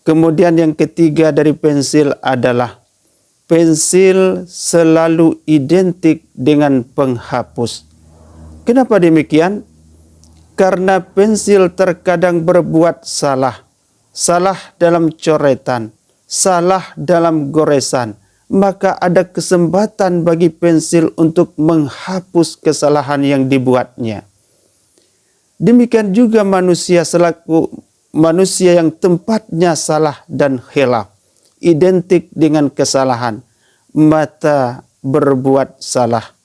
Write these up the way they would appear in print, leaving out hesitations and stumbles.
Kemudian yang ketiga dari pensil adalah pensil selalu identik dengan penghapus. Kenapa demikian? Karena pensil terkadang berbuat salah. Salah dalam coretan, salah dalam goresan. Maka ada kesempatan bagi pensil untuk menghapus kesalahan yang dibuatnya. Demikian juga manusia selaku manusia yang tempatnya salah dan khilaf, identik dengan kesalahan. Mata berbuat salah,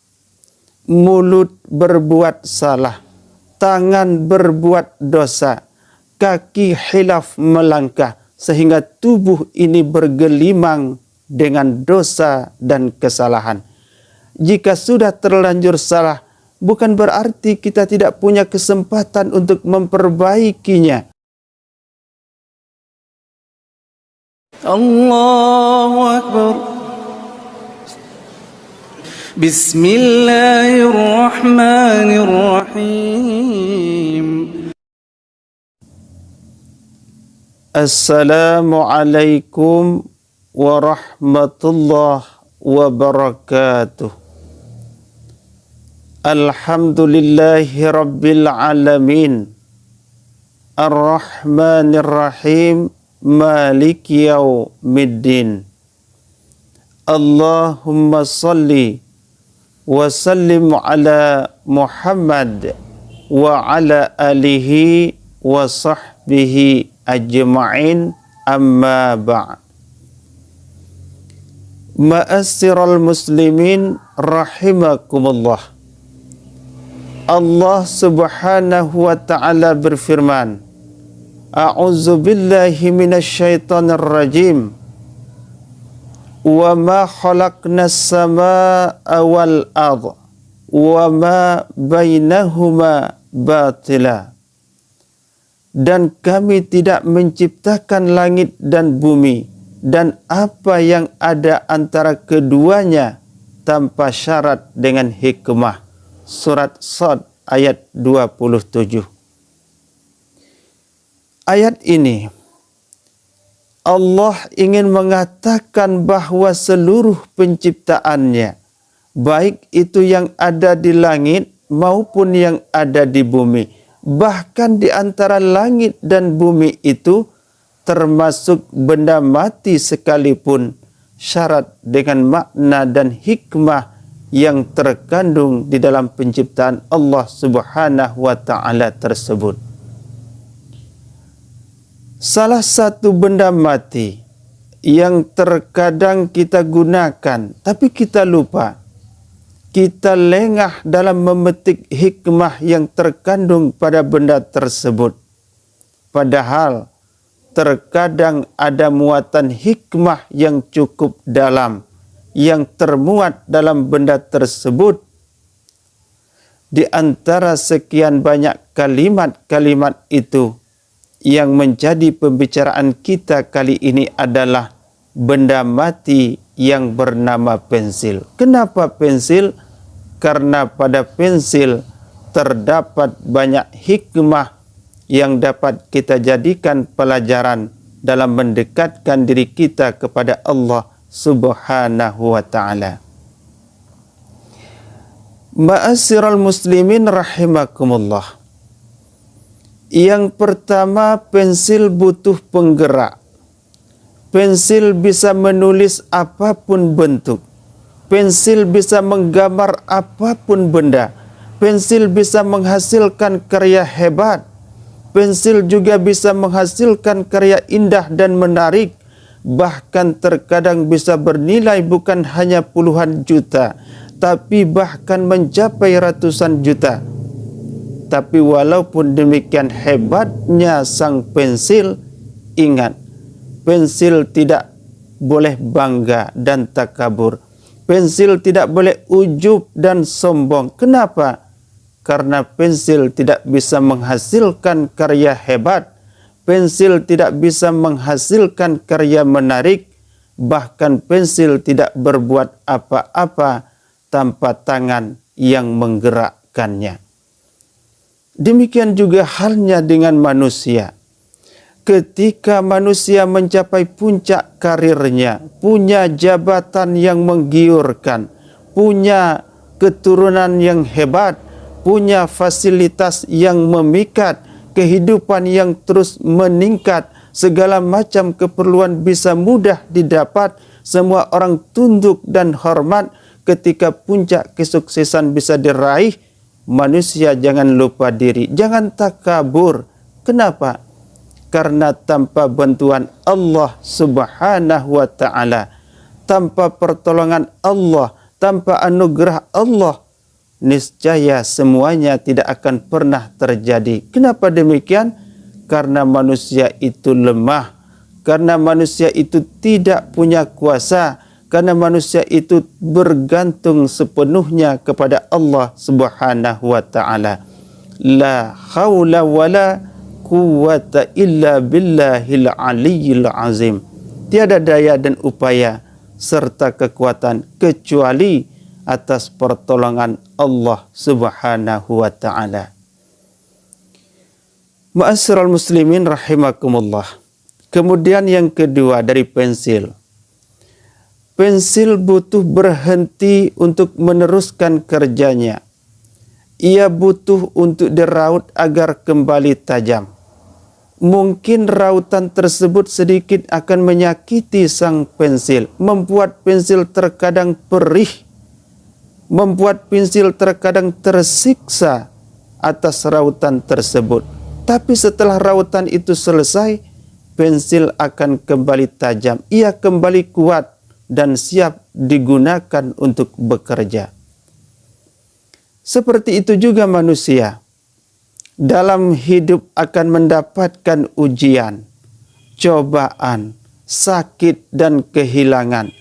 mulut berbuat salah, tangan berbuat dosa, kaki khilaf melangkah, sehingga tubuh ini bergelimang dengan dosa dan kesalahan. Jika sudah terlanjur salah, bukan berarti kita tidak punya kesempatan untuk memperbaikinya. Allahu Akbar. Bismillahirrahmanirrahim. Assalamualaikum warahmatullahi wabarakatuh. Alhamdulillahi rabbil alamin. Ar-Rahmanir-Rahim. Maliki yaumiddin. Allahumma salli wa sallim ala Muhammad wa ala alihi wa sahbihi ajma'in, amma ba'd. Ma'asyiral muslimin rahimakumullah. Allah subhanahu wa ta'ala berfirman, A'udzu billahi minasyaitonir rajim. Wa ma khalaqnas samaa'a wal ardha wa ma bainahuma batila. Dan kami tidak menciptakan langit dan bumi dan apa yang ada antara keduanya tanpa syarat dengan hikmah. Surat Shad ayat 27. Ayat ini Allah ingin mengatakan bahwa seluruh penciptaannya, baik itu yang ada di langit maupun yang ada di bumi, bahkan di antara langit dan bumi itu termasuk benda mati sekalipun, syarat dengan makna dan hikmah yang terkandung di dalam penciptaan Allah Subhanahu wa ta'ala tersebut. Salah satu benda mati yang terkadang kita gunakan tapi kita lupa, kita lengah dalam memetik hikmah yang terkandung pada benda tersebut. Padahal terkadang ada muatan hikmah yang cukup dalam yang termuat dalam benda tersebut. Di antara sekian banyak kalimat-kalimat itu, yang menjadi pembicaraan kita kali ini adalah benda mati yang bernama pensil. Kenapa pensil? Karena pada pensil terdapat banyak hikmah yang dapat kita jadikan pelajaran dalam mendekatkan diri kita kepada Allah Subhanahu wa ta'ala. Ma'asyiral muslimin rahimakumullah. Yang pertama, pensil butuh penggerak. Pensil bisa menulis apapun bentuk. Pensil bisa menggambar apapun benda. Pensil bisa menghasilkan karya hebat. Pensil juga bisa menghasilkan karya indah dan menarik. Bahkan terkadang bisa bernilai bukan hanya puluhan juta, tapi bahkan mencapai ratusan juta. Tapi walaupun demikian hebatnya sang pensil, ingat, pensil tidak boleh bangga dan takabur. Pensil tidak boleh ujub dan sombong. Kenapa? Karena pensil tidak bisa menghasilkan karya hebat. Pensil tidak bisa menghasilkan karya menarik. Bahkan pensil tidak berbuat apa-apa tanpa tangan yang menggerakkannya. Demikian juga halnya dengan manusia. ketika manusia mencapai puncak karirnya, punya jabatan yang menggiurkan, punya keturunan yang hebat, punya fasilitas yang memikat, kehidupan yang terus meningkat, segala macam keperluan bisa mudah didapat, semua orang tunduk dan hormat. Ketika puncak kesuksesan bisa diraih, manusia jangan lupa diri, jangan takabur. Kenapa? Karena tanpa bantuan Allah Subhanahu wa ta'ala, tanpa pertolongan Allah, tanpa anugerah Allah, niscaya semuanya tidak akan pernah terjadi. Kenapa demikian? Karena manusia itu lemah, karena manusia itu tidak punya kuasa, karena manusia itu bergantung sepenuhnya kepada Allah Subhanahu wa ta'ala. La haula wala quwwata illa billahil aliyyil azim. Tiada daya dan upaya serta kekuatan kecuali atas pertolongan Allah Subhanahu wa ta'ala. Ma'asyiral muslimin rahimakumullah. Kemudian yang kedua dari pensil. Pensil butuh berhenti untuk meneruskan kerjanya. Ia butuh untuk diraut agar kembali tajam. Mungkin rautan tersebut sedikit akan menyakiti sang pensil, membuat pensil terkadang perih, membuat pensil terkadang tersiksa atas rautan tersebut. Tapi setelah rautan itu selesai, pensil akan kembali tajam, ia kembali kuat dan siap digunakan untuk bekerja. Seperti itu juga manusia. Dalam hidup akan mendapatkan ujian, cobaan, sakit dan kehilangan.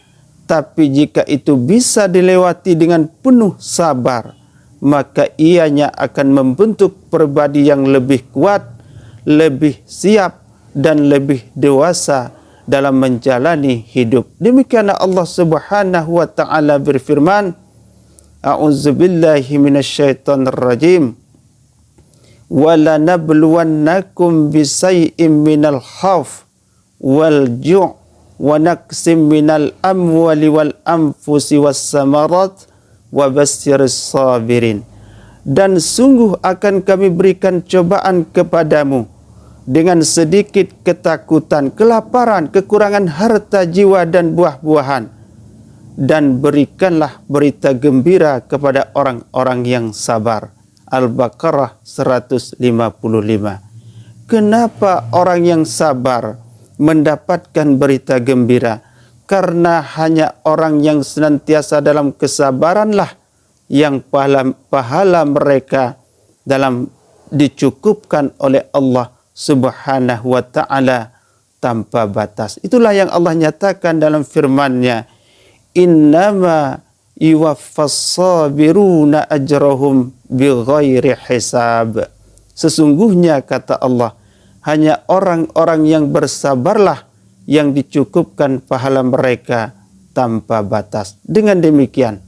Tapi jika itu bisa dilewati dengan penuh sabar, maka ianya akan membentuk pribadi yang lebih kuat, lebih siap dan lebih dewasa dalam menjalani hidup. Demikianlah Allah Subhanahu wa ta'ala berfirman, A'udzubillahi minasyaitonir rajim. Wala nabluwannakum bisay'im minal khawf wal ju' wa naqsim minal amwali wal anfusi was samarat wa basyiris sabirin. Dan sungguh akan kami berikan cobaan kepadamu dengan sedikit ketakutan, kelaparan, kekurangan harta jiwa dan buah-buahan. Dan berikanlah berita gembira kepada orang-orang yang sabar. Al-Baqarah 155. Kenapa orang yang sabar mendapatkan berita gembira? Karena hanya orang yang senantiasa dalam kesabaranlah yang pahala mereka dalam dicukupkan oleh Allah Subhanahu wa ta'ala tanpa batas. Itulah yang Allah nyatakan dalam firman-Nya, innama yuwaffas sabiruna ajrahum bighairi hisab. Sesungguhnya kata Allah, hanya orang-orang yang bersabarlah yang dicukupkan pahala mereka tanpa batas. Dengan demikian,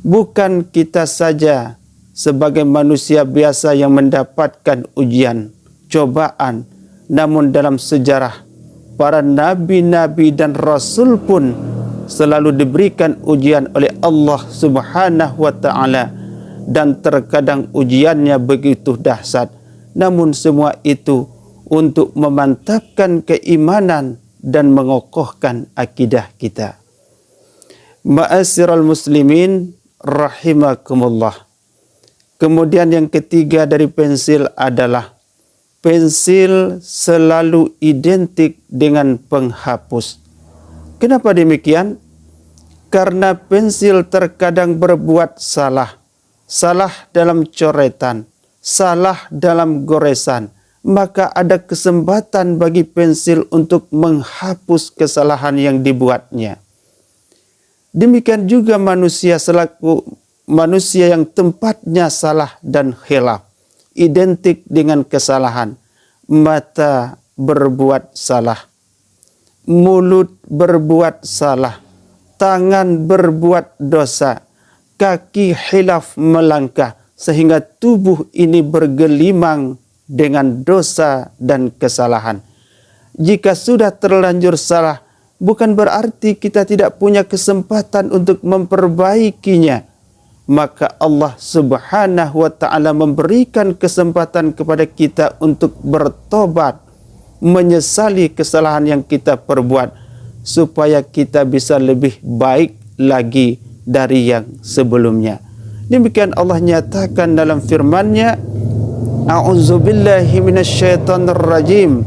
bukan kita saja sebagai manusia biasa yang mendapatkan ujian, cobaan, namun dalam sejarah para nabi-nabi dan rasul pun selalu diberikan ujian oleh Allah Subhanahu wa ta'ala, dan terkadang ujiannya begitu dahsyat. Namun semua itu untuk memantapkan keimanan dan mengokohkan akidah kita. Ma'asyiral muslimin rahimakumullah. Kemudian yang ketiga dari pensil adalah pensil selalu identik dengan penghapus. Kenapa demikian? Karena pensil terkadang berbuat salah. Salah dalam coretan, salah dalam goresan. Maka ada kesempatan bagi pensil untuk menghapus kesalahan yang dibuatnya. Demikian juga manusia selaku manusia yang tempatnya salah dan khilaf, identik dengan kesalahan. Mata berbuat salah, mulut berbuat salah, tangan berbuat dosa, kaki khilaf melangkah, sehingga tubuh ini bergelimang dengan dosa dan kesalahan. Jika sudah terlanjur salah, bukan berarti kita tidak punya kesempatan untuk memperbaikinya. Maka Allah Subhanahu wa ta'ala memberikan kesempatan kepada kita untuk bertobat, menyesali kesalahan yang kita perbuat, supaya kita bisa lebih baik lagi dari yang sebelumnya. Demikian Allah nyatakan dalam firman-Nya, A'udzubillahi minasyaitonir rajim.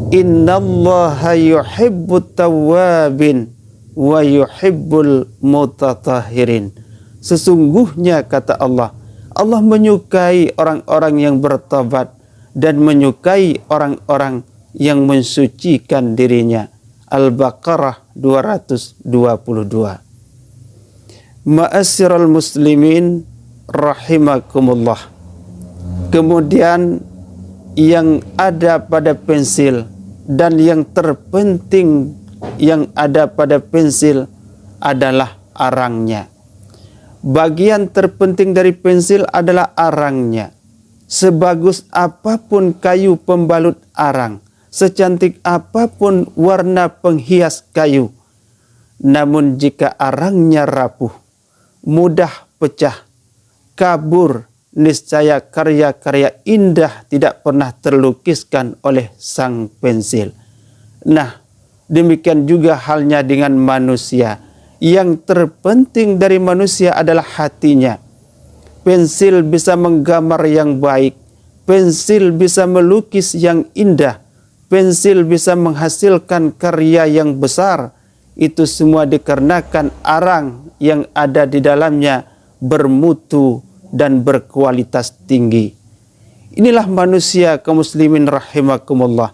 Innallaha yuhibbut tawwabin wa yuhibbul mutatahhirin. Sesungguhnya kata Allah, Allah menyukai orang-orang yang bertobat dan menyukai orang-orang yang mensucikan dirinya. Al-Baqarah 222. Ma'asyiral muslimin rahimakumullah. Kemudian yang ada pada pensil dan yang terpenting yang ada pada pensil adalah arangnya. Bagian terpenting dari pensil adalah arangnya. Sebagus apapun kayu pembalut arang, secantik apapun warna penghias kayu, namun jika arangnya rapuh, mudah pecah, kabur, niscaya karya-karya indah tidak pernah terlukiskan oleh sang pensil. Nah, demikian juga halnya dengan manusia. Yang terpenting dari manusia adalah hatinya. Pensil bisa menggambar yang baik, pensil bisa melukis yang indah, pensil bisa menghasilkan karya yang besar. Itu semua dikarenakan arang yang ada di dalamnya bermutu dan berkualitas tinggi. Inilah manusia kaum muslimin rahimakumullah.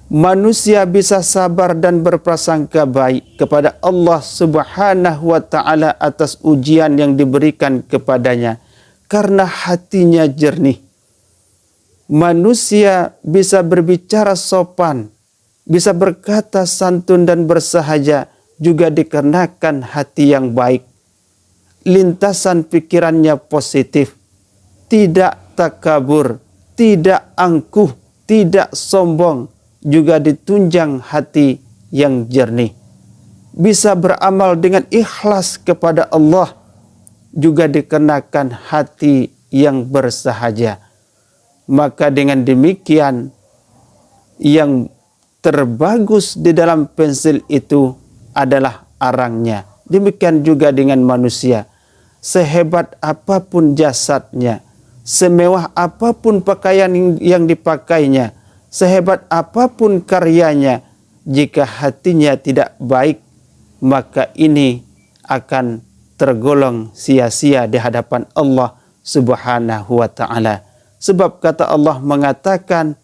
Manusia bisa sabar dan berprasangka baik kepada Allah Subhanahu wa ta'ala atas ujian yang diberikan kepadanya karena hatinya jernih. Manusia bisa berbicara sopan, bisa berkata santun dan bersahaja juga dikarenakan hati yang baik. Lintasan pikirannya positif, tidak takabur, tidak angkuh, tidak sombong, juga ditunjang hati yang jernih. Bisa beramal dengan ikhlas kepada Allah, juga dikenakan hati yang bersahaja. Maka dengan demikian, yang terbagus di dalam pensil itu adalah arangnya. Demikian juga dengan manusia. Sehebat apapun jasadnya, semewah apapun pakaian yang dipakainya, sehebat apapun karyanya, jika hatinya tidak baik, maka ini akan tergolong sia-sia di hadapan Allah Subhanahu wa ta'ala. Sebab kata Allah mengatakan,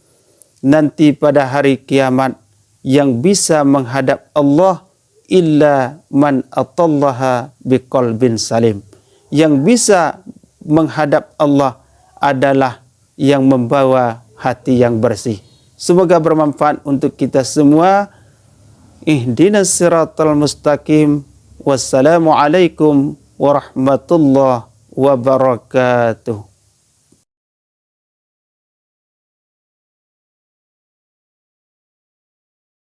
nanti pada hari kiamat yang bisa menghadap Allah illa man atallaha biqalbin salim. Yang bisa menghadap Allah adalah yang membawa hati yang bersih. Semoga bermanfaat untuk kita semua. Ihdinas siratal mustaqim. Wassalamualaikum warahmatullahi wabarakatuh.